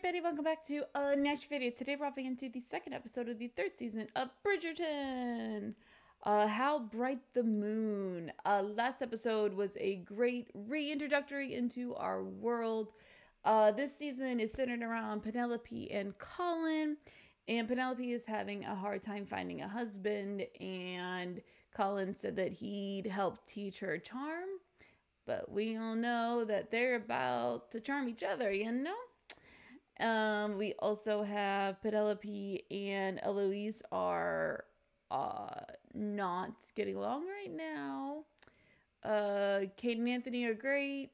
everybody, welcome back to a next video. Today we're hopping into the second episode of the third season of Bridgerton. How Bright the Moon. Last episode was a great reintroductory into our world. This season is centered around Penelope and Colin. And Penelope is having a hard time finding a husband. And Colin said that he'd help teach her charm. But we all know that they're about to charm each other, you know? We also have Penelope and Eloise are not getting along right now. Kate and Anthony are great.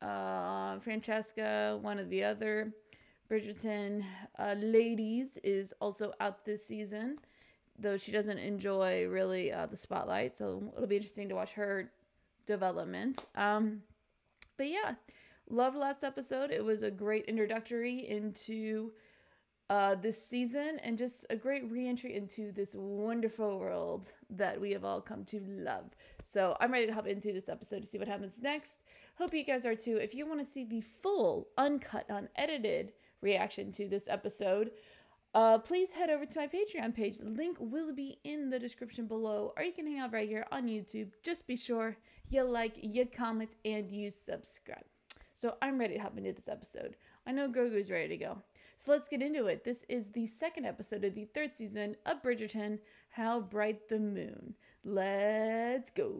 Francesca, one of the other Bridgerton ladies, is also out this season, though she doesn't enjoy really the spotlight, so it'll be interesting to watch her development. But yeah, loved last episode. It was a great introductory into this season and just a great re-entry into this wonderful world that we have all come to love. So I'm ready to hop into this episode to see what happens next. Hope you guys are too. If you want to see the full, uncut, unedited reaction to this episode, please head over to my Patreon page. The link will be in the description below, or you can hang out right here on YouTube. Just be sure you like, you comment, and you subscribe. So I'm ready to hop into this episode. I know Grogu's ready to go. So let's get into it. This is the second episode of the third season of Bridgerton, How Bright the Moon. Let's go.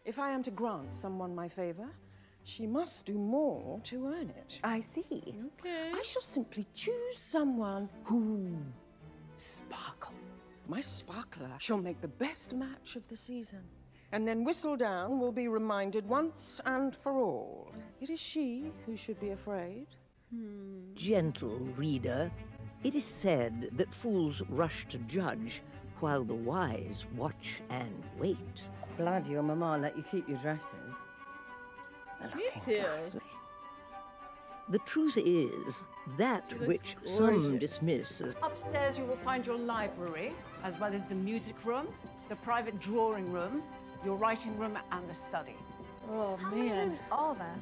If I am to grant someone my favor, she must do more to earn it. I see. Okay. I shall simply choose someone who sparkles. My sparkler shall make the best match of the season. And then Whistledown will be reminded once and for all. It is she who should be afraid. Gentle reader, it is said that fools rush to judge while the wise watch and wait. Glad your mama let you keep your dresses. Me too. The truth is, that which some dismiss as Upstairs you will find your library, as well as the music room, the private drawing room, your writing room, and the study. Oh, How many man. rooms are there?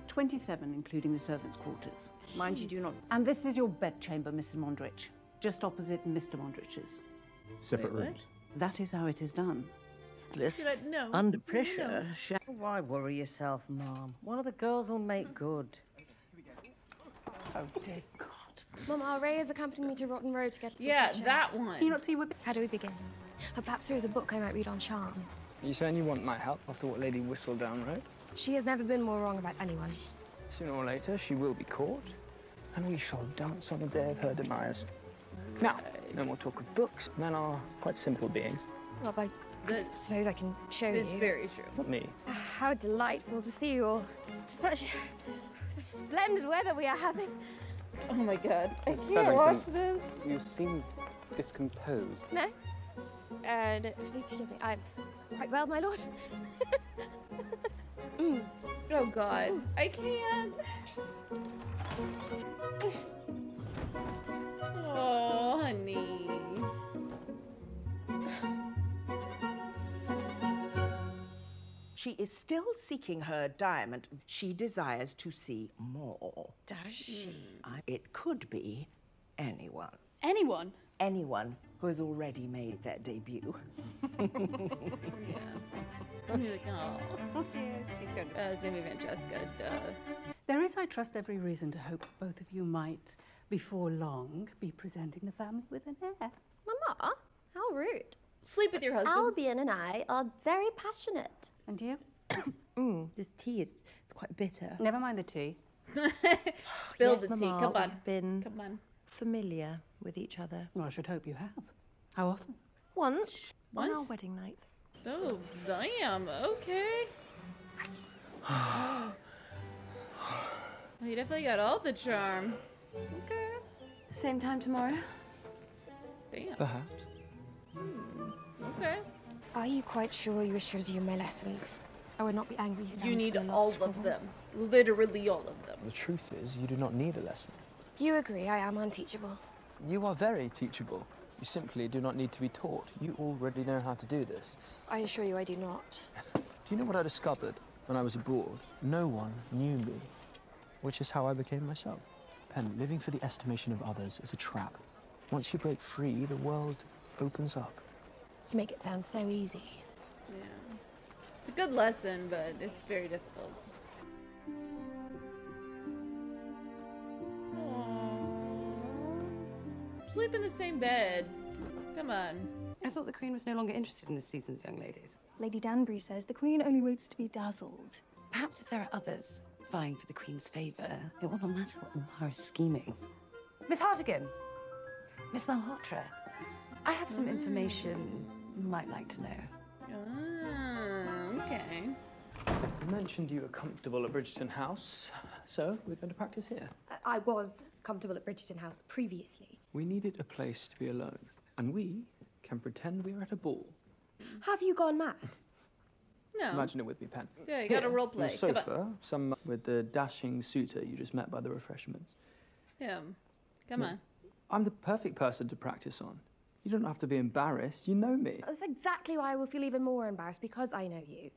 27, including the servants' quarters. Mind you, do not... And this is your bedchamber, Mrs. Mondrich, just opposite Mr. Mondrich's. Separate Wait, rooms. That is how it is done. No. under pressure. Why worry yourself, Mom? One of the girls will make good. Oh, dear God. Mum, Ray has accompanied me to Rotten Road to get the Yeah, picture. that one. Can you not see what... How do we begin? Perhaps there is a book I might read on charm. Are you saying you want my help after what Lady Whistledown wrote? She has never been more wrong about anyone. Sooner or later, she will be caught, and we shall dance on the day of her demise. Now, no more talk of books. Men are quite simple beings. Well, I suppose I can show you. It's very true. Not me. How delightful to see you all. Such splendid weather we are having. Oh my god. I can't Featherington, watch this. You seem discomposed. No? No, forgive me. I'm quite well, my lord. Oh god. I can't. Oh, honey. She is still seeking her diamond. She desires to see more. Does she? It could be anyone. Anyone? Anyone who has already made their debut. Yeah. I'm like, oh. She's going to... Sammy Francesca, duh. There is, I trust, every reason to hope both of you might, before long, be presenting the family with an heir. Mama, how rude. Sleep with your husband. Albion and I are very passionate. And you? This tea is quite bitter. Never mind the tea. Spill Yes, the tea. Mama, Come on. we've been Come on. familiar with each other. Well, I should hope you have. How often? Once on our Once? wedding night. Oh, damn. Okay. Oh, you definitely got all the charm. Okay. Same time tomorrow? Damn. Perhaps. Okay. Are you quite sure you wish to resume my lessons? I would not be angry if You found need my lost all of scribbles. them. Literally all of them. The truth is, you do not need a lesson. You agree I am unteachable. You are very teachable. You simply do not need to be taught. You already know how to do this. I assure you I do not. Do you know what I discovered when I was abroad? No one knew me. which is how I became myself. Pen, living for the estimation of others is a trap. Once you break free, the world opens up. You make it sound so easy. Yeah. It's a good lesson, but it's very difficult. Aww. Sleep in the same bed. Come on. I thought the Queen was no longer interested in this season's young ladies. Lady Danbury says the Queen only waits to be dazzled. Perhaps if there are others vying for the Queen's favour, it will not matter what Lamar is scheming. Miss Hartigan! Miss Malhotra, I have some information you might like to know. Ah, okay. You mentioned you were comfortable at Bridgerton House, so we're going to practice here. I was comfortable at Bridgerton House previously. We needed a place to be alone, and we can pretend we are at a ball. Have you gone mad? No. Imagine it with me, Pen. Yeah, you got to role play. On the sofa, some with the dashing suitor you just met by the refreshments. Him. Come on. I'm the perfect person to practice on. You don't have to be embarrassed. You know me. That's exactly why I will feel even more embarrassed, because I know you.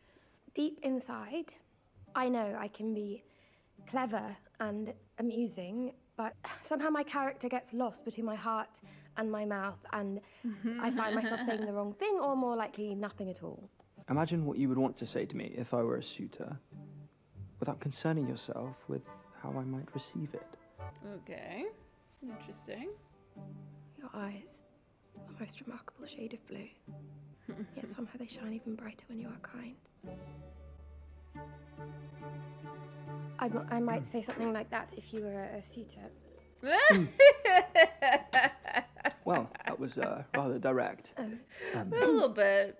Deep inside, I know I can be clever and amusing, but somehow my character gets lost between my heart and my mouth, and I find myself saying the wrong thing, or more likely, nothing at all. Imagine what you would want to say to me if I were a suitor, without concerning yourself with how I might receive it. Okay. Interesting. Your eyes, a most remarkable shade of blue. Yet somehow they shine even brighter when you are kind. I might say something like that if you were a suitor. Well, that was rather direct. A little bit.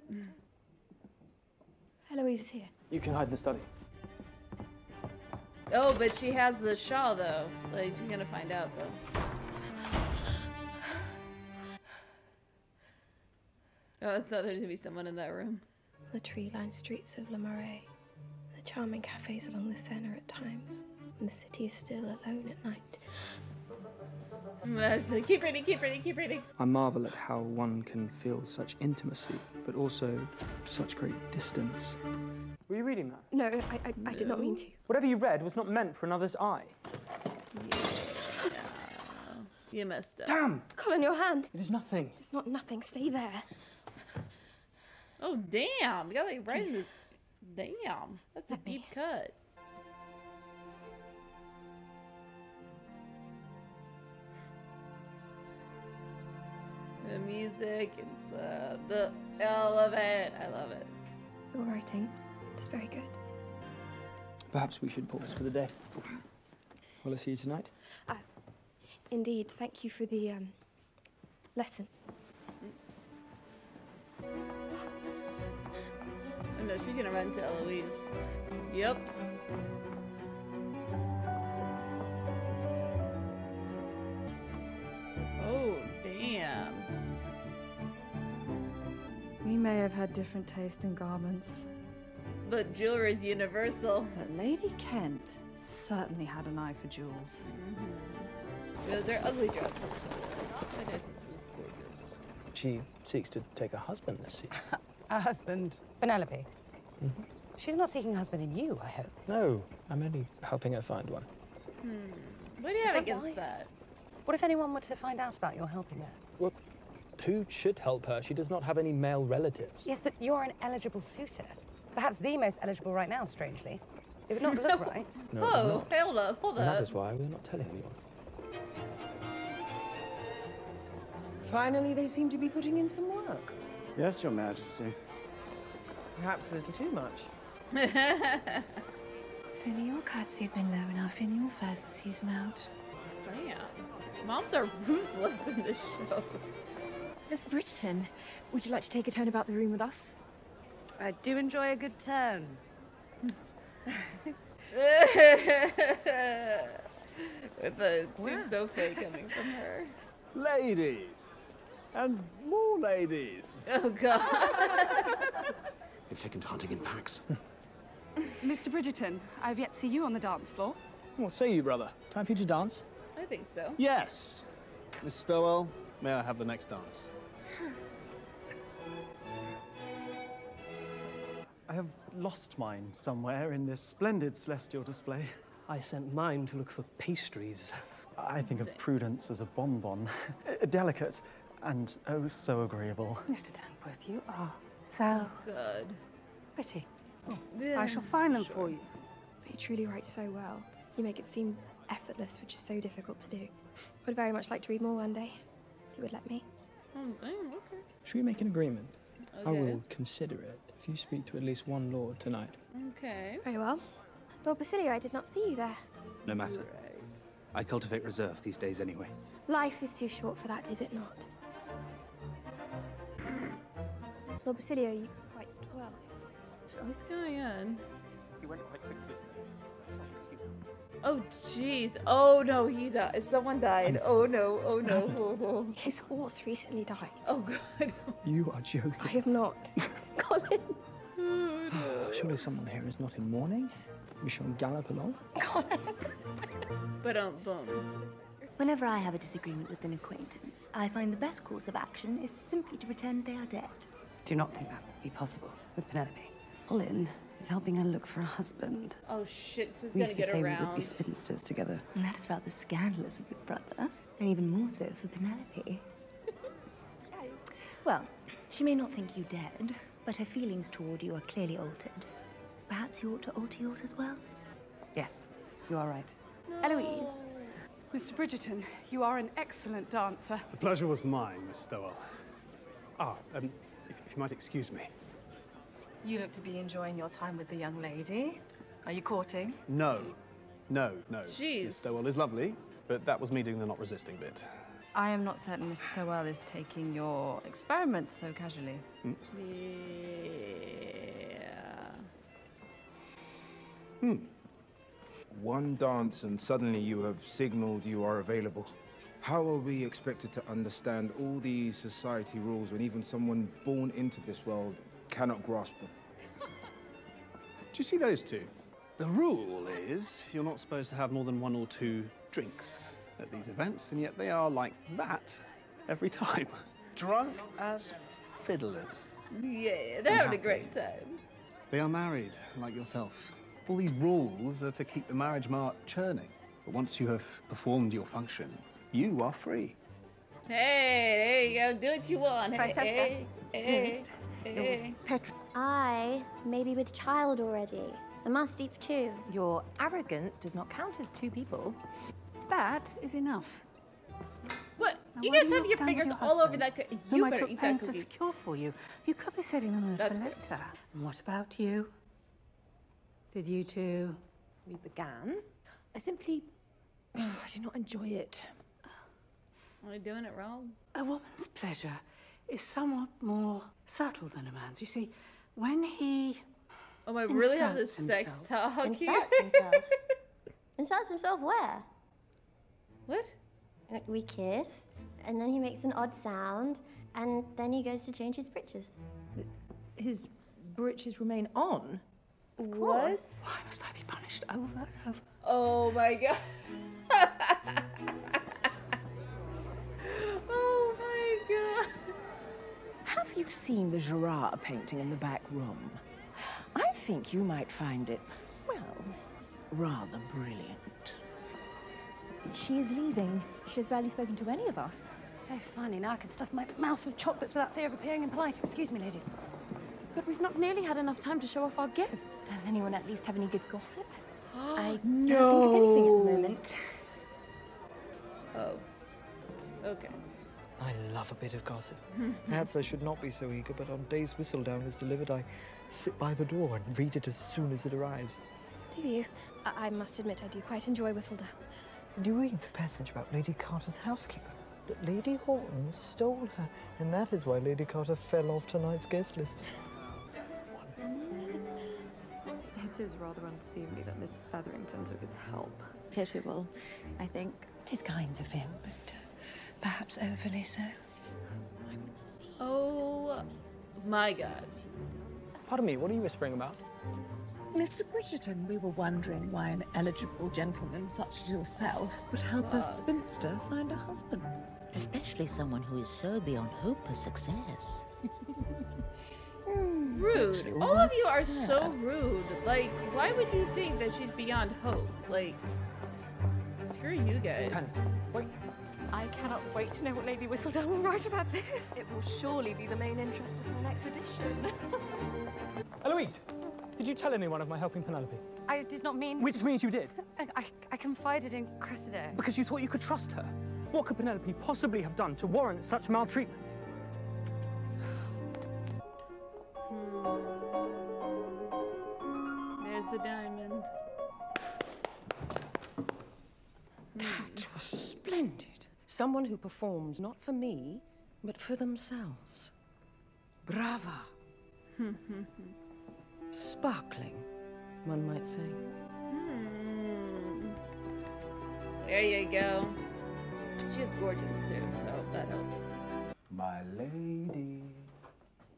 Eloise is here. You can hide in the study. Oh, but she has the shawl, though. Like, she's gonna find out, though. Oh, I thought there was gonna be someone in that room. The tree-lined streets of Le Marais, the charming cafes along the Seine at times, when the city is still alone at night. I was like, keep reading, keep reading, keep reading. I marvel at how one can feel such intimacy, but also such great distance. Were you reading that? No, I did not mean to. Whatever you read was not meant for another's eye. Yeah. You messed up. Damn! Colin, your hand. It is nothing. It's not nothing. Stay there. Oh, damn. You got like right in the... Damn. That's a deep cut. The music, it's the element. I love it. Your writing is very good. Perhaps we should pause for the day. Will I see you tonight? Indeed. Thank you for the lesson. Oh, no, she's gonna run to Eloise. Yep. Oh, damn. We may have had different taste in garments, But jewelry's universal. but Lady Kent certainly had an eye for jewels. Those are ugly dresses. I think this is gorgeous. She seeks to take a husband this season. A husband. Penelope. She's not seeking a husband in you, I hope. No, I'm only helping her find one. What do you have that against wise? that? What if anyone were to find out about your helping her? Well, who should help her? She does not have any male relatives. Yes, but you're an eligible suitor. Perhaps the most eligible right now, strangely. It would not look right. No, Oh, I'm not. hold up, hold And that up. is why we're not telling anyone. Finally, they seem to be putting in some work. Yes, Your Majesty. Perhaps a little too much. If only your curtsy had been low enough in your first season out. Damn. Moms are ruthless in this show. Miss Bridgerton, would you like to take a turn about the room with us? I do enjoy a good turn. With the sofa coming from her. Ladies! And more ladies! Oh, God. They've taken to hunting in packs. Mr. Bridgerton, I've yet to see you on the dance floor. What say you, brother? Time for you to dance? I think so. Yes! Miss Stowell, may I have the next dance? I have lost mine somewhere in this splendid celestial display. I sent mine to look for pastries. I think of Prudence as a bonbon. Delicate and oh so agreeable. Mr. Dankworth, you are so good. Pretty. Oh, I shall find them for you. But you truly write so well. You make it seem effortless, which is so difficult to do. I would very much like to read more one day, if you would let me. Oh, damn, okay. Should we make an agreement? I Okay. will consider it if you speak to at least one lord tonight. Okay. Very well. Lord Basilio, I did not see you there. No matter. I cultivate reserve these days anyway. Life is too short for that, is it not? Lord Basilio, you quite well. What's going on? He went quite quickly. Oh, jeez. Oh, no, he died. Someone died. Oh, no. Oh, no. Oh, no. His horse recently died. Oh, God. You are joking. I am not. Colin. Surely someone here is not in mourning? We shall gallop along. But boom. Whenever I have a disagreement with an acquaintance, I find the best course of action is simply to pretend they are dead. Do you not think that would be possible with Penelope? Colin is helping her look for a husband. Oh, shit. This is We going used to to get say we would around. be spinsters together. And that is rather scandalous of your brother, and even more so for Penelope. Well, she may not think you dead, but her feelings toward you are clearly altered. Perhaps you ought to alter yours as well? Yes, you are right. Eloise. Mr. Bridgerton, you are an excellent dancer. The pleasure was mine, Miss Stowell. If you might excuse me. You look to be enjoying your time with the young lady. Are you courting? No. Jeez. Miss Stowell is lovely, but that was me doing the not resisting bit. I am not certain Miss Stowell is taking your experiment so casually. Yeah. One dance and suddenly you have signaled you are available. How are we expected to understand all these society rules when even someone born into this world cannot grasp them? Do you see those two? The rule is you're not supposed to have more than 1 or 2 drinks at these events, and yet they are like that every time. Drunk as fiddlers. Yeah, they're having a great time. They are married, like yourself. All these rules are to keep the marriage mart churning. But once you have performed your function, you are free. Hey, there you go. Do what you want. Francesca. Hey. I may be with child already. I must eat for 2. Your arrogance does not count as 2 people. That is enough. What? Now, You why guys do you have not your stand with fingers your all over husband, that cookie. whom You I better took eat that pains to cookie. secure for you. You could be setting them on a That's letter. And what about you? Did you two? We began. I simply... I did not enjoy it. Am I doing it wrong? A woman's pleasure is somewhat more subtle than a man's. You see, when he Oh, I really have this inserts sex himself- talk here. Inserts himself. Inserts himself where? What? We kiss, and then he makes an odd sound, and then he goes to change his breeches. His breeches remain on? Of course. Why must I be punished over and over? Oh my god. Oh my god. Have you seen the Gerard painting in the back room? I think you might find it, well, rather brilliant. She is leaving. She has barely spoken to any of us. Very funny. Now I can stuff my mouth with chocolates without fear of appearing impolite. Excuse me, ladies. But we've not nearly had enough time to show off our gifts. Does anyone at least have any good gossip? I can't think of anything at the moment. Oh. Okay. I love a bit of gossip. Perhaps I should not be so eager, but on days Whistledown is delivered, I sit by the door and read it as soon as it arrives. Do you? I must admit, I do quite enjoy Whistledown. Did you read the passage about Lady Carter's housekeeper? That Lady Horton stole her, and that is why Lady Carter fell off tonight's guest list. It is rather unseemly that Miss Featherington took his help. Pitiable, I think. It is kind of him, but perhaps overly so. Oh my god. Pardon me, what are you whispering about? Mr. Bridgerton, we were wondering why an eligible gentleman such as yourself would help a spinster find a husband. Especially someone who is so beyond hope of success. Rude. All of you are so rude. Like, why would you think that she's beyond hope? Like, screw you guys. Wait. I cannot wait to know what Lady Whistledown will write about this. It will surely be the main interest of her next edition. Eloise, did you tell anyone of my helping Penelope? I did not mean... Which means you did. I confided in Cressida. Because you thought you could trust her. What could Penelope possibly have done to warrant such maltreatment? There's the diamond. That was splendid. Someone who performs not for me, but for themselves. Brava. Sparkling, one might say. There you go. She is gorgeous too, so that helps. My lady.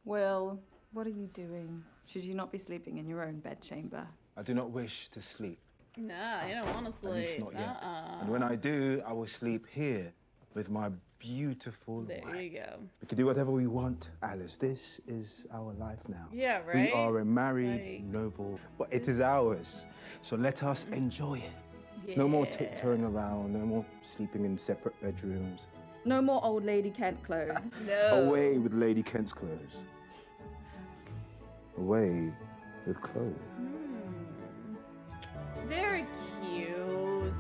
Will, what are you doing? Should you not be sleeping in your own bedchamber? I do not wish to sleep. Nah, you don't want to sleep. At least not yet. And when I do, I will sleep here with my beautiful wife. There you go. We can do whatever we want, Alice. This is our life now. Yeah, right? We are a married noble, but it is ours. So let us enjoy it. Yeah. No more tiptoeing around, no more sleeping in separate bedrooms. No more old Lady Kent clothes. No. Away with Lady Kent's clothes. Away with clothes. Very cute.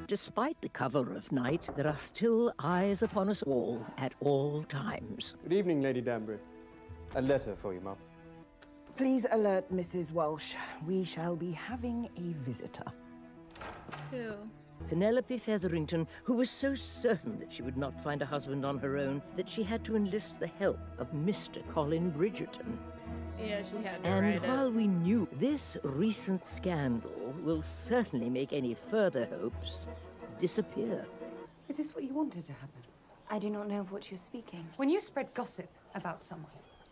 Despite the cover of night, there are still eyes upon us all at all times. Good evening, Lady Danbury. A letter for you, Mum. Please alert Mrs. Walsh. We shall be having a visitor. Who? Penelope Featherington, who was so certain that she would not find a husband on her own that she had to enlist the help of Mr. Colin Bridgerton. Yeah, she had to And write while it. we knew this recent scandal will certainly make any further hopes disappear. Is this what you wanted to happen? I do not know of what you're speaking. When you spread gossip about someone,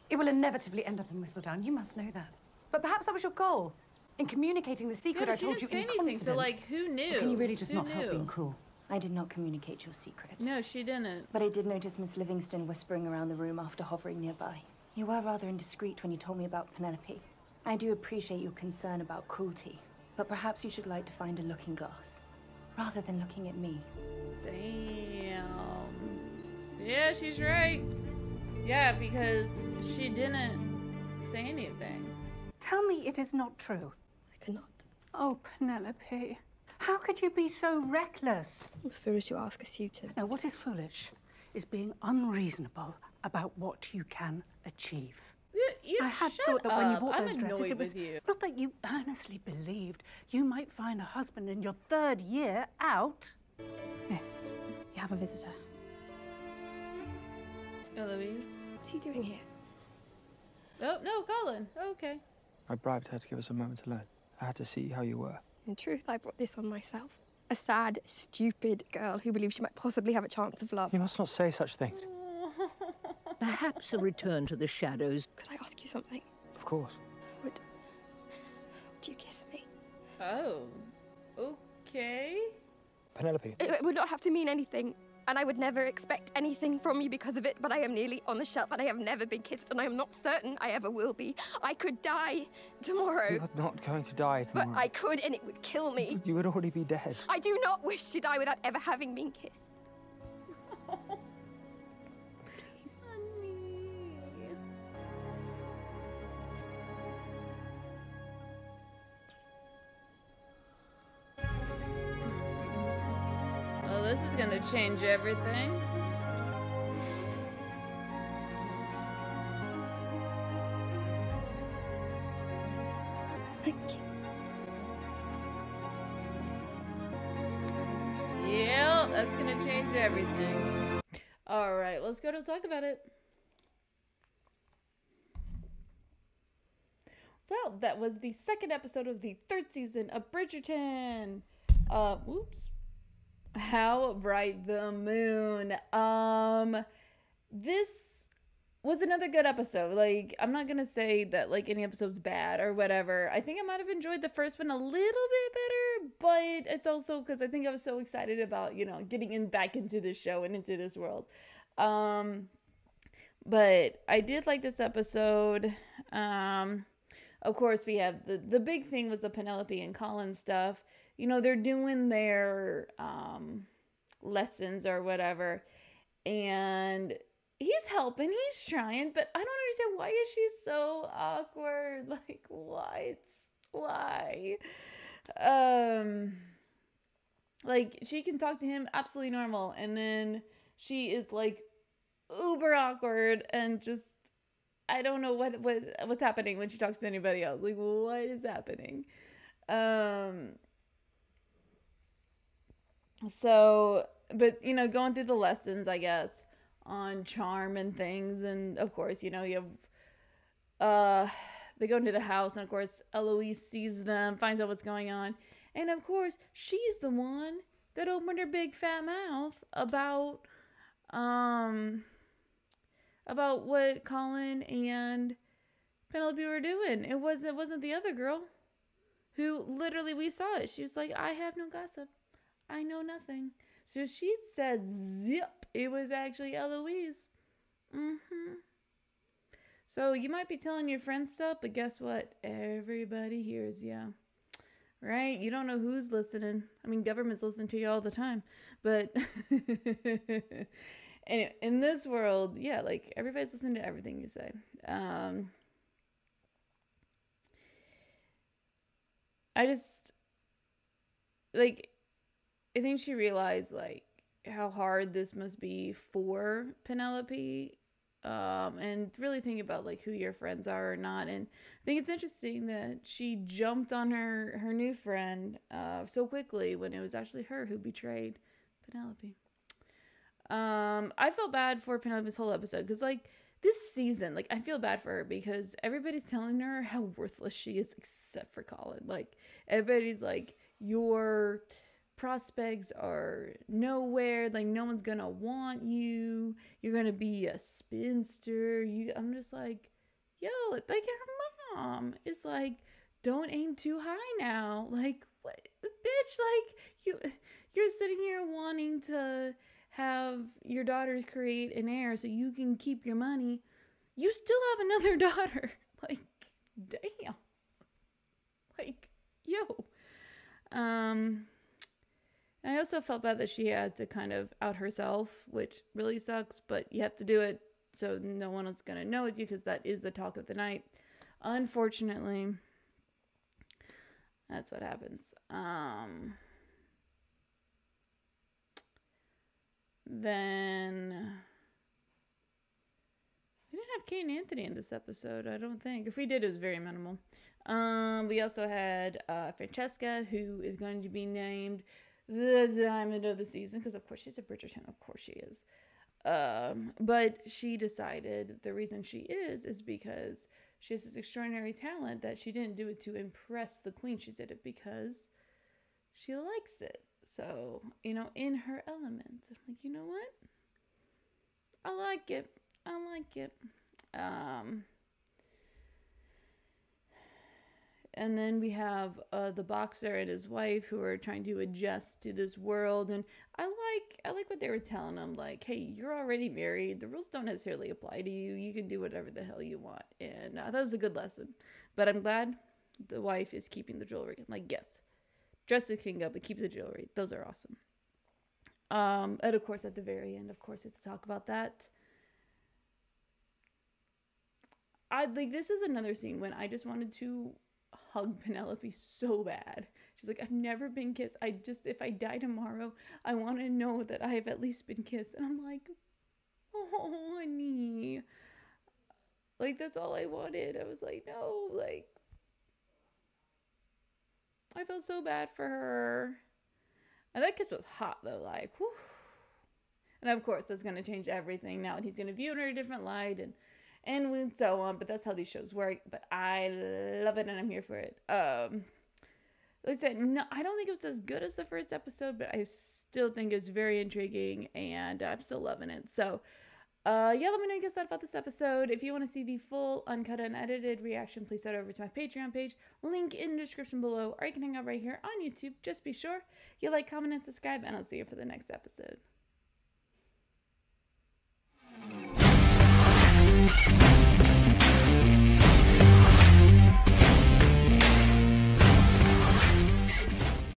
it will inevitably end up in Whistledown. You must know that. But perhaps that was your goal. In communicating the secret Yeah, I she told you didn't say in anything, confidence. so, like, who knew? Or can you really just Who not help knew? being cruel? I did not communicate your secret. No, she didn't. But I did notice Miss Livingston whispering around the room after hovering nearby. You were rather indiscreet when you told me about Penelope. I do appreciate your concern about cruelty, but perhaps you should like to find a looking glass, rather than looking at me. Damn. Yeah, she's right. Yeah, because she didn't say anything. Tell me it is not true. I cannot. Oh, Penelope. How could you be so reckless? It was foolish to ask a suitor. No, what is foolish is being unreasonable about what you can achieve. I had thought that when you bought I'm those dresses, annoyed it was with you. not that you earnestly believed you might find a husband in your 3rd year out. Yes, you have a visitor. Eloise? What are you doing here? Oh, no, Colin. Oh, okay. I bribed her to give us a moment alone. I had to see how you were. In truth, I brought this on myself. A sad, stupid girl who believes she might possibly have a chance of love. You must not say such things. Perhaps a return to the shadows. Could I ask you something? Of course. Would you kiss me? Oh, okay. Penelope. It would not have to mean anything, and I would never expect anything from you because of it, but I am nearly on the shelf, and I have never been kissed, and I am not certain I ever will be. I could die tomorrow. You are not going to die tomorrow. But I could, and it would kill me. You would already be dead. I do not wish to die without ever having been kissed. Well, this is gonna change everything. Thank you. Yeah, that's gonna change everything. All right, let's go to talk about it. Well, that was the 2nd episode of the 3rd season of Bridgerton. Oops. How Bright the Moon. This was another good episode. Like, I'm not gonna say that like any episode's bad or whatever. I think I might have enjoyed the first one a little bit better, but it's also because I think I was so excited about, you know, getting back into this show and into this world. But I did like this episode. Of course, we have the big thing was the Penelope and Colin stuff. You know, they're doing their lessons or whatever, and he's helping, he's trying, but I don't understand, why is she so awkward? Like, why? Like, she can talk to him absolutely normal, and then she is like uber awkward and just, I don't know what's happening when she talks to anybody else. Like, what is happening? So, but, you know, going through the lessons, I guess, on charm and things, and of course, you know, you have, they go into the house, and of course, Eloise sees them, finds out what's going on, and of course, she's the one that opened her big fat mouth about what Colin and Penelope were doing. It wasn't the other girl, who literally, we saw it. She was like, I have no gossip. I know nothing. So she said zip. It was actually Eloise. So you might be telling your friends stuff, but guess what? Everybody hears you. Right? You don't know who's listening. I mean, government's listening to you all the time. But anyway, in this world, yeah, like, everybody's listening to everything you say. I just, like, I think she realized, like, how hard this must be for Penelope, and really think about, like, who your friends are or not. And I think it's interesting that she jumped on her new friend so quickly when it was actually her who betrayed Penelope. I felt bad for Penelope's whole episode, because, like, this season, like, I feel bad for her because everybody's telling her how worthless she is, except for Colin. Like, everybody's like, your prospects are nowhere, like, no one's gonna want you, you're gonna be a spinster. I'm just like, yo, like, her mom is like, don't aim too high now. Like, what, bitch? Like, you're sitting here wanting to have your daughters create an heir so you can keep your money. You still have another daughter. Like, damn. Like, yo. I also felt bad that she had to kind of out herself, which really sucks, but you have to do it so no one else is gonna know it's you, because that is the talk of the night. Unfortunately, that's what happens. Then we didn't have Kate and Anthony in this episode, I don't think. If we did, it was very minimal. We also had Francesca, who is going to be named the Diamond of the Season, because of course she's a Bridgerton, of course she is. But she decided the reason she is because she has this extraordinary talent, that she didn't do it to impress the queen. She did it because she likes it. So, you know, in her element. I'm like, you know what? I like it. And then we have the boxer and his wife, who are trying to adjust to this world. And I like what they were telling them. Like, hey, you're already married. The rules don't necessarily apply to you. You can do whatever the hell you want. And that was a good lesson. But I'm glad the wife is keeping the jewelry. I'm like, yes. Dress the king up, but keep the jewelry. Those are awesome. And of course, at the very end, of course, it's to talk about that. This is another scene when I just wanted to hug Penelope so bad. She's like, I've never been kissed. If I die tomorrow, I want to know that I have at least been kissed. And I'm like, oh, honey. Like, that's all I wanted. I was like, no, like, I felt so bad for her. And that kiss was hot, though. Like, whew. And of course, that's going to change everything now. And he's going to view her in a different light and so on. But that's how these shows work. But I love it, and I'm here for it. Like I said, no, I don't think it was as good as the first episode, but I still think it was very intriguing, and I'm still loving it. So, yeah, let me know what you guys thought about this episode. If you want to see the full, uncut, unedited reaction, please head over to my Patreon page. Link in the description below, or you can hang out right here on YouTube. Just be sure you like, comment, and subscribe, and I'll see you for the next episode.